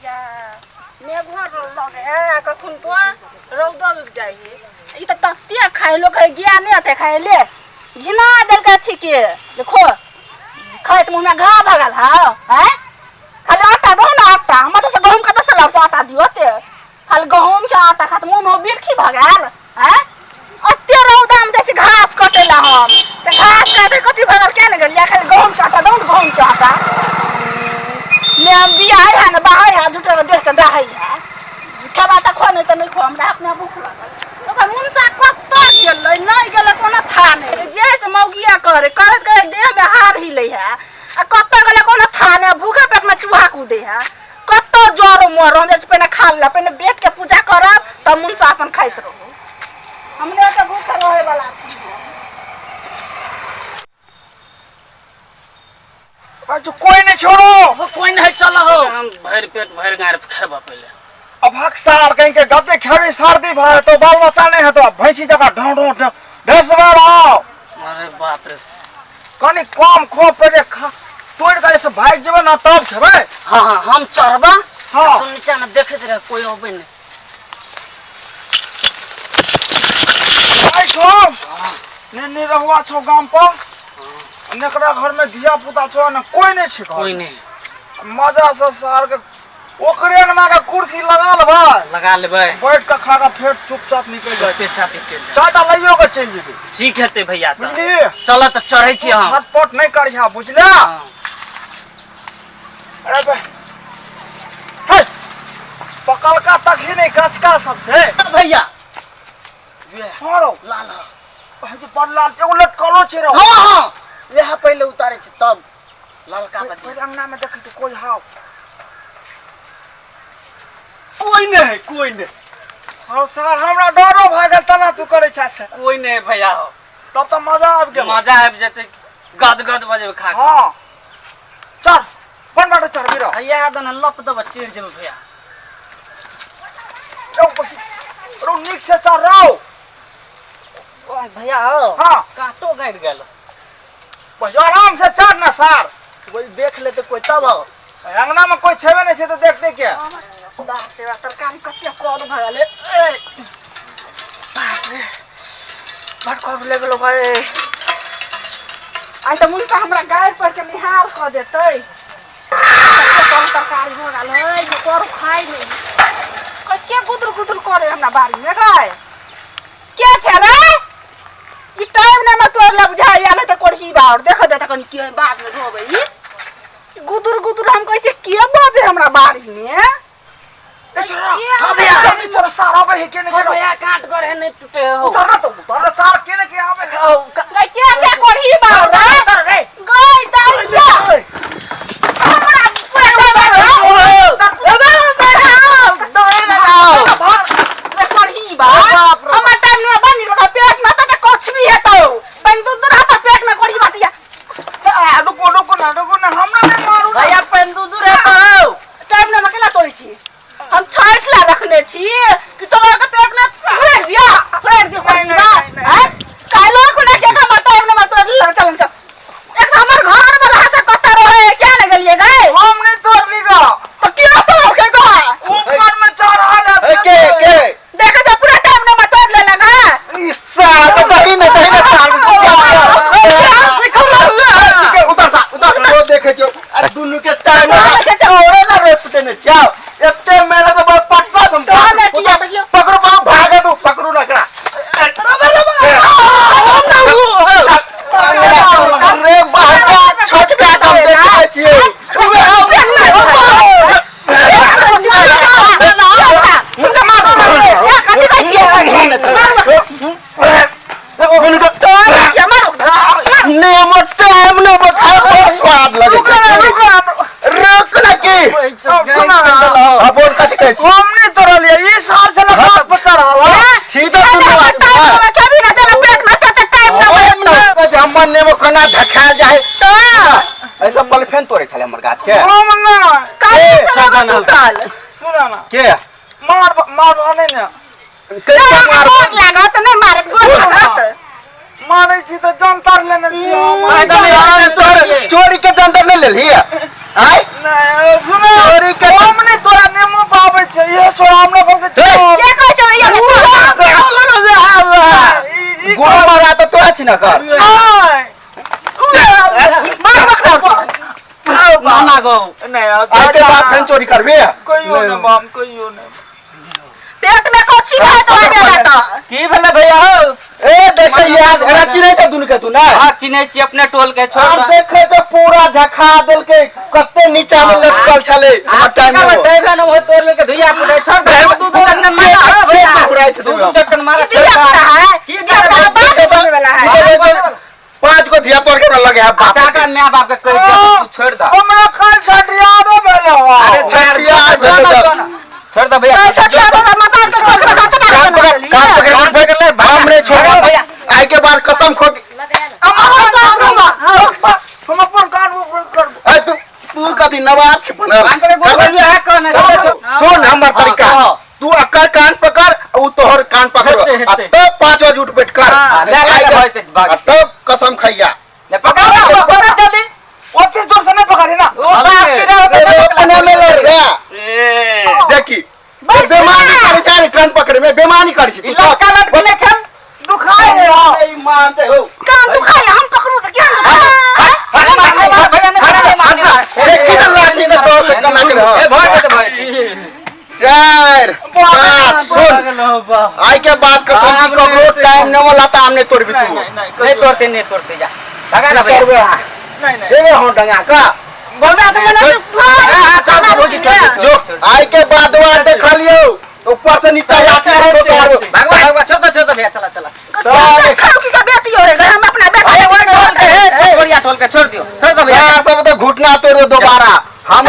भैया मेघो लगे कखन तो रौद उग जाए ई त तत्ते खाए लोग ज्ञान नहीं आते खाए ले घिना दल के थी के देखो खाए मुंह में घा भगल हैं खाली आटा दो ना आटा हम तो से गहूम का 10 लाख आटा दियो ते खाली गहूम के आटा खा मुंह में बिरखी भगल हैं अत्ते रौदा में जैसे घास कटेला हम से घास काटे कथि भगल के न गलिया खाली गहूम के आटा दो गहूम के आटा ने बिया है ना बाहर है झूठे में देख के डाहै है खाबा त खो नहीं त नहीं खो हमरा अपने भूख लागल तो मुंसा कत गेलै नहीं गेलै कोनो था नहीं जैसे मौगिया करे करत करे देह में हार हिलै है आ कत गेलै कोनो था नहीं भूखे पेट में चूहा कूदे है कत जोर मोर हम जैसे पहले खा ले पहले बैठ के पूजा करब त मुंसा अपन खाइत रहू हमने के भूख रहे वाला छी जो कोई नहीं छोड़ो कोई नहीं चलो हो हम भर पेट भर गार खाबा पहले अब हक सार कहीं के गद्दे खावे सर्दी भाई तो बाल बच्चा नहीं है तो भैंसी जगह ढोंढ भैंस आओ अरे बाप रे कनी कम खो पे खा तोड़ के से भाग जेबे ना तब खेबे हां हां हम चढ़बा हां तुम नीचे में देखत रह कोई होबे नहीं भाई छो ने रहुआ छो गांव पर नेकरा घर में धिया पुता छो ना कोई नहीं छै कोई नहीं मजा से सार के ओकरे अंगना का कुर्सी लगा लेबे बैठ के खा के फिर चुपचाप निकल जाए पेचा निकल चाटा लइयो के चल जेबे ठीक है भैया त बुझलिए चल त चढ़ै छी हम छटपट नहीं करिहा बुझला अरे बे हे पकल का तक ही नहीं कचका सब छे भैया ये हारो लाल भाई जो बड़ लाल एगो लटकलो छे रो हां हां यह पहले उतारे छी तब ललका बदी फिर अंगना में देखै तो कोई हाव कोई नहीं हां सर हमरा डरो भागल तना तू करे छ से कोई नहीं भैया हो तब तो मजा आब गेल मजा आब जते गद बजे खा हां चल बन बाटे चढ़ गिरो भैया दन लप दब चढ़ जेबे भैया रो निक से चढ़ रहो ओ भैया हो हां काटो गाड़ गेल बस आराम से चढ़ ना सर कोई देख ले तो कोई तब अंगना में कोई छेबे नहीं छे तो देख दे के बाप रे तरकारी कते करू भगले बाप रे बड़ करू ले गेलो भाई आई त मुंसा हमरा गाय पर के निहार क देतै कम तरकारी हो गेल है जे करू खाइ नहीं कते गुदर करे हमरा बाड़ी में गाय के छे रे ई टाइम ने में तोर लब जाय आले त कोरसी बाहर देख दे त कनी के बाद में धोबै ई गुदर हम कहै छै के बाजे हमरा बाड़ी में हां भैया जल्दी तोरा सारा बहे के नहीं भैया काट कर है नहीं टूटे हो उतर सार के ने के आवे के छे कोरही बाहर रे गई दाई जा हमरा हम छठ ला रखने छी कि तोरा के पेट में फेर दिया कोई हैं कालो खुना के का टाइम में तो चल एक हमर घर वाला से कत रहे क्या न गलिए गए हम नहीं तोड़ लीगा तो क्या तो के का ऊपर में चढ़ा ले के देख जा पूरा टाइम में तोड़ ले लगा इस साल तो कहीं न साल उतर देखे जो दुनु के टाइम के छोड़े ना रे पुटे ने जाओ एते मेरा तो बहुत पक्का समझा पकड़ो बाप भागे तू पकड़ू ना करा अरे बाबा छोट का काम देखे छिए स्वाद लगे रुक लगी बोल कैसे कैसे हमने तोड़ लिया ये साल से लगा पता रहा सीधा सुनो कभी ना तेरा पेट में तो टाइम ना जमन ने वो कना धखा जाए ऐसा पलफेन तोड़े छले हमर गाछ के हम ना काल सुना ना के मार भने ने कैसे मार लागत नहीं मारत गोल मारे छी तो जंतर लेने छी हम चोरी के जंतर ले ले लिया आय नहीं सुनो चोरी के हमने तोरा ना कर मामा गो आके बात फैन चोरी करबे पेट में कोची है तो आगे बता की भेले भैया हो ए देखे यार एरा चिनै छ दुनु के तू ना हां चिन्है छी अपने टोल के छोड़ हम देखे तो पूरा झखा देल के कत्ते नीचा में लटकल छले टाइम में टाइम में हो तोड़ के धुइया पुड़े छोड़ दे दू चट्टन मारा भैया दू चट्टन मारा की दिया बात बोलने वाला है 5 को धिया पड़ के न लगे है बाप चाचा मैं बाप के कह दे तू छोड़ दे हमरा काल छटिया दे भेलो अरे छटिया भेलो छोड़ दे भैया छोटा बड़ा मता के कान पकड़ फेंक ले हमरे छोड़ भैया आई के बाद कसम खो हम अपन कान कर ए तू कदी नवाज छ बनल कान पे गोल भी है कौन सुन हमर तरीका तू अक्का कान पकड़ उ तोहर कान पकड़ तब 5 बजे उठ बैठ कर तब कसम खैया ले पकड़ जल्दी ओते जोर से नहीं पकड़े ना ओ साफ तेरे अपने में लड़ गया देखी बेमानी करे जा कान पकड़े में बेमानी करे छी तू लटका लटके ले खेल दुखाए नहीं मानते हो कान दुखाए हम पकड़ू तो क्या दुखाए भैया ने मार देखी तो लाठी ने तो से कना के ए भय दे भय 4 5 सुन आई के बाद कसम की करो टाइम न वाला ता हमने तोड़ भी तू नहीं तोड़ते जा लगा ना भैया नहीं देवे हो डंगा का बोलना तो मैंने जो आई के बाद वार देख लियो ऊपर से नीचे लाठी से सारो भगवा छोड़ भैया चला खाओ की का बेटी हो गए हम अपना बेटा अरे वो टोल के बढ़िया टोल के छोड़ दो भैया सब तो घुटना तोड़ दो दोबारा हम